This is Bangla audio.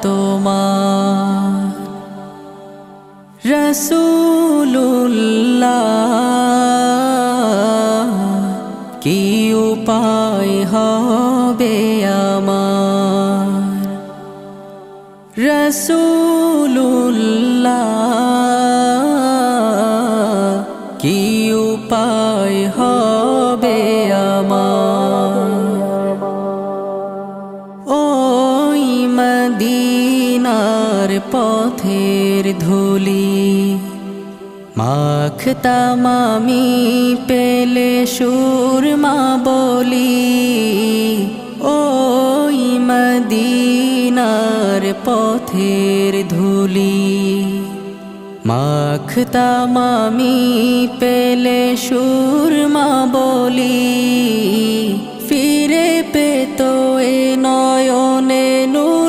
তোমার রাসূলুল্লাহ কি উপায় হবে আমার রাসূলুল্লাহ কি উপায় হবে আমার ওই মদিনার পথের ধুলি মাখতাম আমি পেলে সুরমা বলি ওই মদিনার পথের ধুলি মাখতাম আমি পেলে সুরমা বলি ফিরে পেতো এ নয়নে নূর